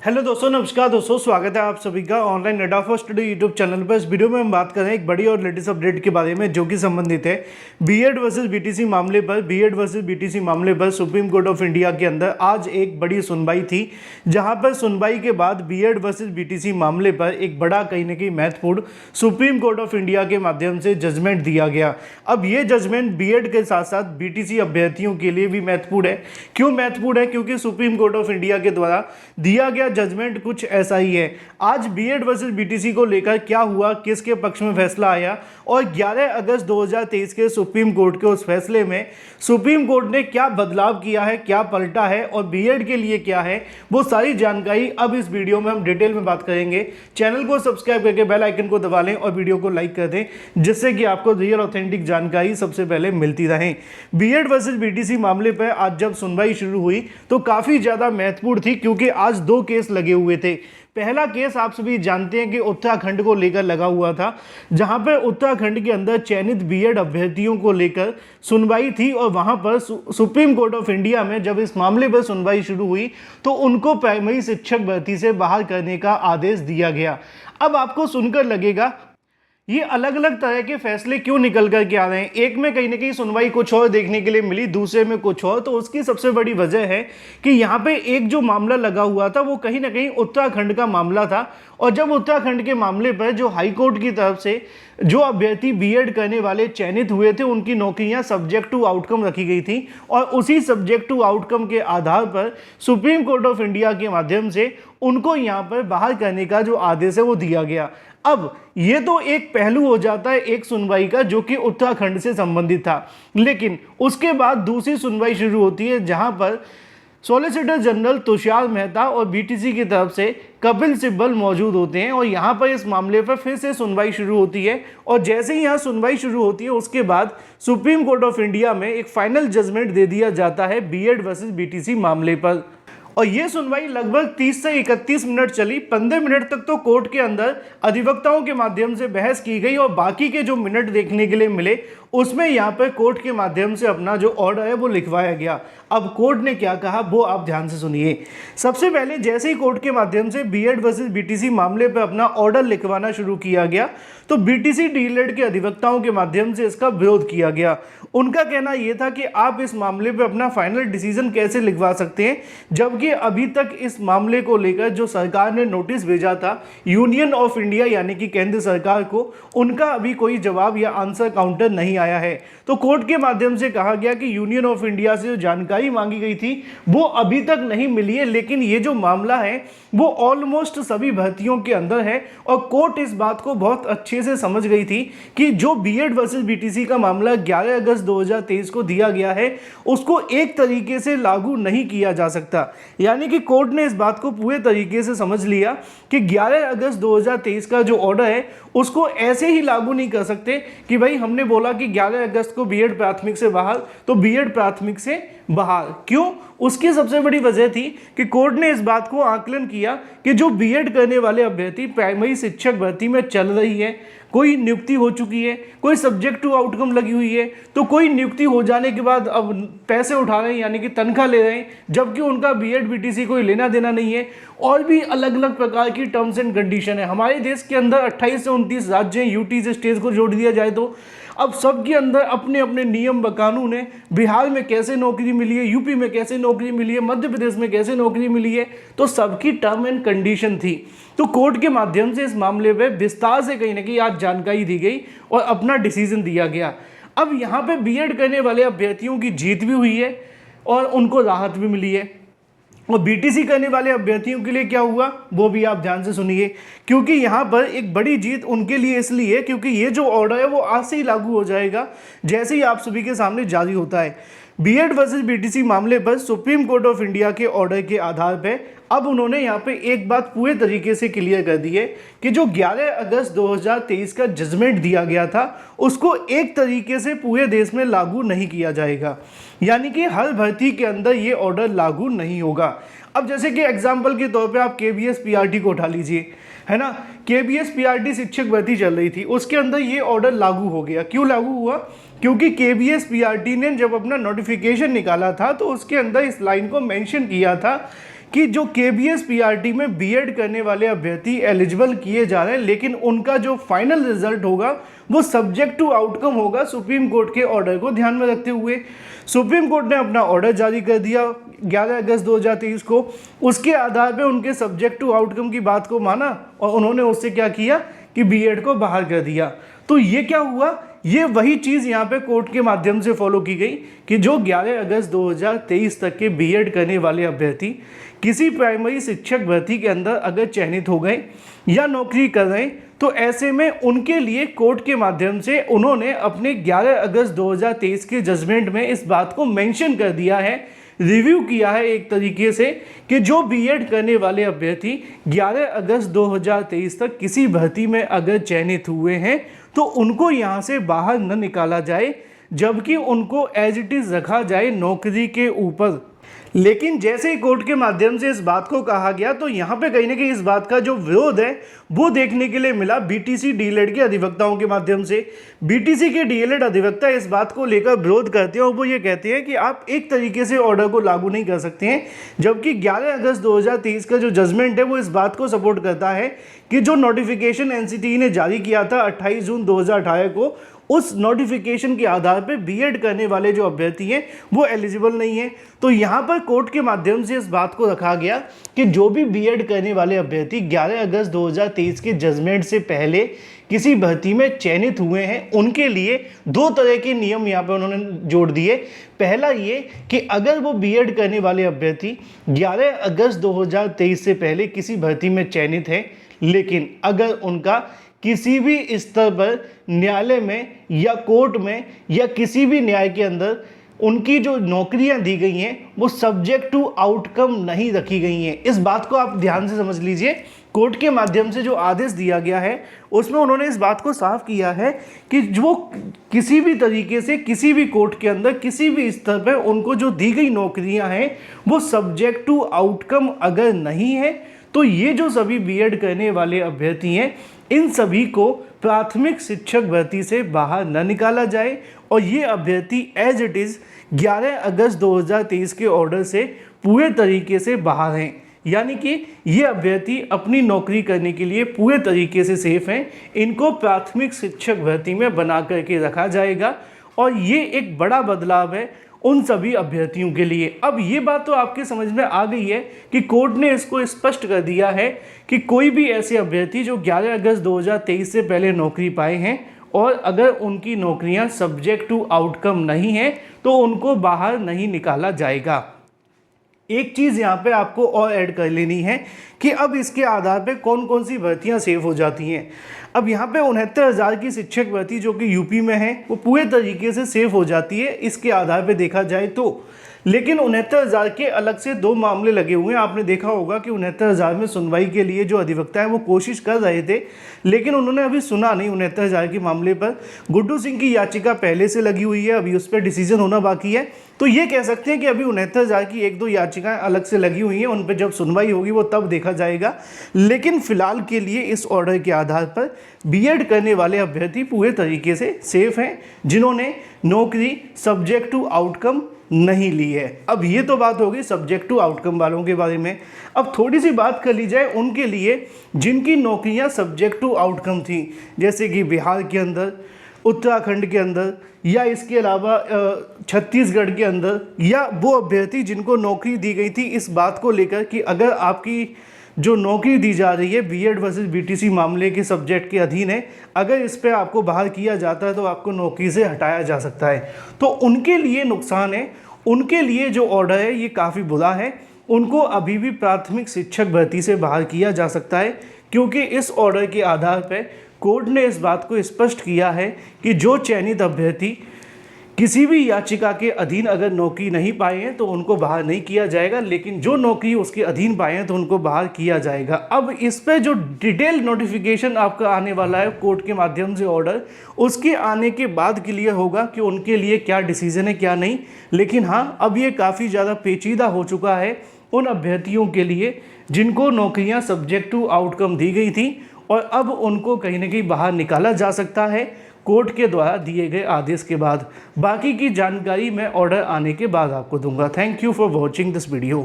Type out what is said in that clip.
Hello दोस्तों, नमस्कार दोस्तों, स्वागत है आप सभी का ऑनलाइन अड्डा फॉर स्टडी यूट्यूब चैनल पर। इस वीडियो में हम बात कर रहे हैं एक बड़ी और लेटेस्ट अपडेट के बारे में जो कि संबंधित है बीएड वर्सेस बीटीसी मामले पर। बीएड वर्सेस बीटीसी मामले पर सुप्रीम कोर्ट ऑफ इंडिया के अंदर आज एक बड़ी सुनवाई थी, जहां पर सुनवाई के बाद बीएड वर्सेस बीटीसी मामले पर एक बड़ा कहीं ना कहीं महत्वपूर्ण सुप्रीम कोर्ट ऑफ इंडिया के माध्यम से जजमेंट दिया गया। अब ये जजमेंट बीएड के साथ साथ बीटीसी अभ्यर्थियों के लिए भी महत्वपूर्ण है। क्यों महत्वपूर्ण है? क्योंकि सुप्रीम कोर्ट ऑफ इंडिया के द्वारा दिया गया जजमेंट कुछ ऐसा ही है। आज बीएड वर्सेस बीटीसी को लेकर क्या हुआ, किसके पक्ष में फैसला आया और 11 अगस्त 2023 के सुप्रीम कोर्ट के उस फैसले में सुप्रीम कोर्ट ने क्या बदलाव किया है, क्या पलटा है और बीएड के लिए क्या है, वो सारी जानकारी अब इस वीडियो में हम डिटेल में बात करेंगे। चैनल को सब्सक्राइब करके बेल आइकन को दबा लें और वीडियो को लाइक कर दें, जिससे कि आपको रियल ऑथेंटिक जानकारी सबसे पहले मिलती रहे। बीएड वर्सेस बीटीसी मामले पर आज जब सुनवाई शुरू हुई तो काफी ज्यादा महत्वपूर्ण थी, क्योंकि आज दो केस लगे हुए थे। पहला केस आप सभी जानते हैं कि उत्तराखंड को लेकर लगा हुआ था, जहां पर उत्तराखंड के अंदर चयनित बीएड अभ्यर्थियों को लेकर सुनवाई थी और वहां पर सुप्रीम कोर्ट ऑफ इंडिया में जब इस मामले पर सुनवाई शुरू हुई तो उनको प्राइमरी शिक्षक भर्ती से बाहर करने का आदेश दिया गया। अब आपको सुनकर लगेगा ये अलग अलग तरह के फैसले क्यों निकल कर के आ रहे हैं। एक में कहीं ना कहीं सुनवाई कुछ और देखने के लिए मिली, दूसरे में कुछ और। तो उसकी सबसे बड़ी वजह है कि यहाँ पे एक जो मामला लगा हुआ था वो कहीं ना कहीं उत्तराखंड का मामला था, और जब उत्तराखंड के मामले पर जो हाई कोर्ट की तरफ से जो अभ्यर्थी बीएड करने वाले चयनित हुए थे उनकी नौकरियां सब्जेक्ट टू आउटकम रखी गई थी, और उसी सब्जेक्ट टू आउटकम के आधार पर सुप्रीम कोर्ट ऑफ इंडिया के माध्यम से उनको यहाँ पर बाहर करने का जो आदेश है वो दिया गया। अब ये तो एक पहलू हो जाता है एक सुनवाई का, जो कि उत्तराखंड से संबंधित था। लेकिन उसके बाद दूसरी सुनवाई शुरू होती है, जहां पर सॉलिसिटर जनरल तुषार मेहता और बीटीसी की तरफ से कपिल सिब्बल मौजूद होते हैं, और यहाँ पर इस मामले पर फिर से सुनवाई शुरू होती है। और जैसे ही यहाँ सुनवाई शुरू होती है उसके बाद सुप्रीम कोर्ट ऑफ इंडिया में एक फाइनल जजमेंट दे दिया जाता है बीएड वर्सेस बीटीसी मामले पर। और ये सुनवाई लगभग 30 से 31 मिनट चली। 15 मिनट तक तो कोर्ट के अंदर अधिवक्ताओं के माध्यम से बहस की गई, और बाकी के जो मिनट देखने के लिए मिले उसमें यहाँ पर कोर्ट के माध्यम से अपना जो ऑर्डर है वो लिखवाया गया। अब कोर्ट ने क्या कहा वो आप ध्यान से सुनिए। सबसे पहले जैसे ही कोर्ट के माध्यम से बीएड वर्सेस बीटीसी मामले पर अपना ऑर्डर लिखवाना शुरू किया गया तो बीटीसी डीएलएड के अधिवक्ताओं के माध्यम से इसका विरोध किया गया। उनका कहना यह था कि आप इस मामले पर अपना फाइनल डिसीजन कैसे लिखवा सकते हैं, जबकि अभी तक इस मामले को लेकर जो सरकार ने नोटिस भेजा था यूनियन ऑफ इंडिया यानी कि केंद्र सरकार को, उनका अभी कोई जवाब या आंसर काउंटर नहीं आया है। तो कोर्ट के माध्यम से कहा गया कि यूनियन ऑफ इंडिया से जो जानकारी मांगी गई थी वो अभी तक नहीं मिली है, लेकिन ये जो मामला है वो ऑलमोस्ट सभी भर्तियों के अंदर है। और कोर्ट इस बात को बहुत अच्छे से समझ गई थी कि जो बीएड वर्सेस बीटीसी का मामला 11 अगस्त 2023 को दिया गया है उसको एक तरीके से लागू नहीं किया जा सकता। यानी कि कोर्ट ने इस बात को पूरे तरीके से समझ लिया कि 11 अगस्त 2023 का जो ऑर्डर है उसको ऐसे ही लागू नहीं कर सकते कि भाई हमने बोला कि 11 अगस्त को बीएड प्राथमिक से बाहर तो बीएड प्राथमिक से बाहर। क्यों? उसकी सबसे बड़ी वजह थी कि कोर्ट ने इस बात को आकलन किया कि जो बीएड करने वाले अभ्यर्थी प्राइमरी शिक्षक भर्ती में चल रही है, कोई नियुक्ति हो चुकी है, कोई सब्जेक्ट टू आउटकम लगी हुई है, तो कोई नियुक्ति हो जाने के बाद अब पैसे उठा रहे हैं यानी कि तनख्वाह ले रहे हैं, जबकि उनका बीएड बीटीसी कोई लेना देना नहीं है। और भी अलग अलग प्रकार की टर्म्स एंड कंडीशन है। हमारे देश के अंदर 28 से 29 राज्य हैं, यूटी से स्टेट को जोड़ दिया जाए तो अब सबके अंदर अपने अपने नियम व कानून है। बिहार में कैसे नौकरी मिली है, यूपी में कैसे नौकरी मिली है, मध्य प्रदेश में कैसे नौकरी मिली है, तो सबकी टर्म एंड कंडीशन थी। तो कोर्ट के माध्यम से इस मामले में विस्तार से कहीं ना कहीं आज जानकारी दी गई और अपना डिसीजन दिया गया। अब यहाँ पे बीएड करने वाले अभ्यर्थियों की जीत भी हुई है और उनको राहत भी मिली है, और बीटीसी करने वाले अभ्यर्थियों के लिए क्या हुआ वो भी आप ध्यान से सुनिए, क्योंकि यहाँ पर एक बड़ी जीत उनके लिए इसलिए क्योंकि ये जो ऑर्डर है वो आज से ही लागू हो जाएगा जैसे ही आप सभी के सामने जारी होता है। बीएड वर्सेस बीटीसी मामले पर सुप्रीम कोर्ट ऑफ इंडिया के ऑर्डर के आधार पर अब उन्होंने यहाँ पे एक बात पूरे तरीके से क्लियर कर दी है कि जो 11 अगस्त 2023 का जजमेंट दिया गया था उसको एक तरीके से पूरे देश में लागू नहीं किया जाएगा, यानी कि हर भर्ती के अंदर ये ऑर्डर लागू नहीं होगा। अब जैसे कि एग्जाम्पल के तौर पे आप केबीएस पीआरटी को उठा लीजिए, है ना। केबीएस पीआरटी शिक्षक भर्ती चल रही थी, उसके अंदर ये ऑर्डर लागू हो गया। क्यों लागू हुआ? क्योंकि केबीएस पीआरटी ने जब अपना नोटिफिकेशन निकाला था तो उसके अंदर इस लाइन को मेंशन किया था कि जो केबीएस पीआरटी में बीएड करने वाले अभ्यर्थी एलिजिबल किए जा रहे हैं, लेकिन उनका जो फाइनल रिजल्ट होगा वो सब्जेक्ट टू आउटकम होगा सुप्रीम कोर्ट के ऑर्डर को ध्यान में रखते हुए। सुप्रीम कोर्ट ने अपना ऑर्डर जारी कर दिया 11 अगस्त 2023 को। उसके आधार पे उनके सब्जेक्ट टू आउटकम की बात को माना और उन्होंने उससे क्या किया कि बीएड को बाहर कर दिया। तो ये क्या हुआ, ये वही चीज़ यहाँ पे कोर्ट के माध्यम से फॉलो की गई कि जो 11 अगस्त 2023 तक के बीएड करने वाले अभ्यर्थी किसी प्राइमरी शिक्षक भर्ती के अंदर अगर चयनित हो गए या नौकरी कर रहे हैं, तो ऐसे में उनके लिए कोर्ट के माध्यम से उन्होंने अपने 11 अगस्त 2023 के जजमेंट में इस बात को मेंशन कर दिया है, रिव्यू किया है एक तरीके से कि जो बीएड करने वाले अभ्यर्थी 11 अगस्त 2023 तक किसी भर्ती में अगर चयनित हुए हैं तो उनको यहाँ से बाहर न निकाला जाए, जबकि उनको एज इट इज़ रखा जाए नौकरी के ऊपर। लेकिन जैसे ही कोर्ट के माध्यम से इस बात को कहा गया तो यहाँ पे कहीं ना कहीं इस बात का जो विरोध है वो देखने के लिए मिला बीटीसी डीएलएड के अधिवक्ताओं के माध्यम से। बीटीसी के डीएलएड अधिवक्ता इस बात को लेकर विरोध करते हैं और वो ये कहते हैं कि आप एक तरीके से ऑर्डर को लागू नहीं कर सकते हैं, जबकि 11 अगस्त 2023 का जो जजमेंट है वो इस बात को सपोर्ट करता है कि जो नोटिफिकेशन एनसीटीई ने जारी किया था 28 जून 2018 को, उस नोटिफिकेशन के आधार पर बीएड करने वाले जो अभ्यर्थी हैं वो एलिजिबल नहीं है। तो यहाँ पर कोर्ट के माध्यम से इस बात को रखा गया कि जो भी बीएड करने वाले अभ्यर्थी 11 अगस्त 2023 के जजमेंट से पहले किसी भर्ती में चयनित हुए हैं, उनके लिए दो तरह के नियम यहाँ पर उन्होंने जोड़ दिए। पहला ये कि अगर वो बीएड करने वाले अभ्यर्थी 11 अगस्त 2023 से पहले किसी भर्ती में चयनित हैं, लेकिन अगर उनका किसी भी स्तर पर न्यायालय में या कोर्ट में या किसी भी न्याय के अंदर उनकी जो नौकरियां दी गई हैं वो सब्जेक्ट टू आउटकम नहीं रखी गई हैं। इस बात को आप ध्यान से समझ लीजिए। कोर्ट के माध्यम से जो आदेश दिया गया है उसमें उन्होंने इस बात को साफ किया है कि जो किसी भी तरीके से किसी भी कोर्ट के अंदर किसी भी स्तर पर उनको जो दी गई नौकरियां हैं वो सब्जेक्ट टू आउटकम अगर नहीं है तो ये जो सभी बीएड करने वाले अभ्यर्थी हैं इन सभी को प्राथमिक शिक्षक भर्ती से बाहर न निकाला जाए और ये अभ्यर्थी एज इट इज़ 11 अगस्त 2023 के ऑर्डर से पूरे तरीके से बाहर हैं। यानी कि ये अभ्यर्थी अपनी नौकरी करने के लिए पूरे तरीके से सेफ हैं। इनको प्राथमिक शिक्षक भर्ती में बना करके रखा जाएगा और ये एक बड़ा बदलाव है उन सभी अभ्यर्थियों के लिए। अब ये बात तो आपके समझ में आ गई है कि कोर्ट ने इसको स्पष्ट कर दिया है कि कोई भी ऐसे अभ्यर्थी जो 11 अगस्त 2023 से पहले नौकरी पाए हैं और अगर उनकी नौकरियां सब्जेक्ट टू आउटकम नहीं है तो उनको बाहर नहीं निकाला जाएगा। एक चीज़ यहाँ पे आपको और ऐड कर लेनी है कि अब इसके आधार पे कौन कौन सी भर्तियाँ सेव हो जाती हैं। अब यहाँ पे 69,000 की शिक्षक भर्ती जो कि यूपी में है वो पूरे तरीके से सेव हो जाती है इसके आधार पे देखा जाए तो। लेकिन 69,000 के अलग से दो मामले लगे हुए हैं। आपने देखा होगा कि 69,000 में सुनवाई के लिए जो अधिवक्ता है वो कोशिश कर रहे थे, लेकिन उन्होंने अभी सुना नहीं 69,000 के मामले पर। गुड्डू सिंह की याचिका पहले से लगी हुई है, अभी उस पर डिसीजन होना बाकी है। तो ये कह सकते हैं कि अभी 69,000 की एक दो याचिकाएं अलग से लगी हुई हैं, उन पर जब सुनवाई होगी वो तब देखा जाएगा। लेकिन फिलहाल के लिए इस ऑर्डर के आधार पर बीएड करने वाले अभ्यर्थी पूरे तरीके से सेफ हैं जिन्होंने नौकरी सब्जेक्ट टू आउटकम नहीं ली है। अब ये तो बात होगी सब्जेक्ट टू आउटकम वालों के बारे में। अब थोड़ी सी बात कर ली जाए उनके लिए जिनकी नौकरियां सब्जेक्ट टू आउटकम थी, जैसे कि बिहार के अंदर, उत्तराखंड के अंदर या इसके अलावा छत्तीसगढ़ के अंदर, या वो अभ्यर्थी जिनको नौकरी दी गई थी इस बात को लेकर कि अगर आपकी जो नौकरी दी जा रही है बीएड वर्सेस बीटीसी मामले के सब्जेक्ट के अधीन है, अगर इस पर आपको बाहर किया जाता है तो आपको नौकरी से हटाया जा सकता है। तो उनके लिए नुकसान है, उनके लिए जो ऑर्डर है ये काफ़ी बुरा है। उनको अभी भी प्राथमिक शिक्षक भर्ती से बाहर किया जा सकता है, क्योंकि इस ऑर्डर के आधार पर कोर्ट ने इस बात को स्पष्ट किया है कि जो चयनित अभ्यर्थी किसी भी याचिका के अधीन अगर नौकरी नहीं पाए हैं तो उनको बाहर नहीं किया जाएगा, लेकिन जो नौकरी उसके अधीन पाए हैं तो उनको बाहर किया जाएगा। अब इस पर जो डिटेल नोटिफिकेशन आपका आने वाला है कोर्ट के माध्यम से ऑर्डर, उसके आने के बाद क्लियर होगा कि उनके लिए क्या डिसीजन है क्या नहीं। लेकिन हाँ, अब ये काफ़ी ज़्यादा पेचीदा हो चुका है उन अभ्यर्थियों के लिए जिनको नौकरियाँ सब्जेक्ट टू आउटकम दी गई थी और अब उनको कहीं ना कहीं बाहर निकाला जा सकता है कोर्ट के द्वारा दिए गए आदेश के बाद। बाकी की जानकारी मैं ऑर्डर आने के बाद आपको दूंगा। Thank you for watching this video.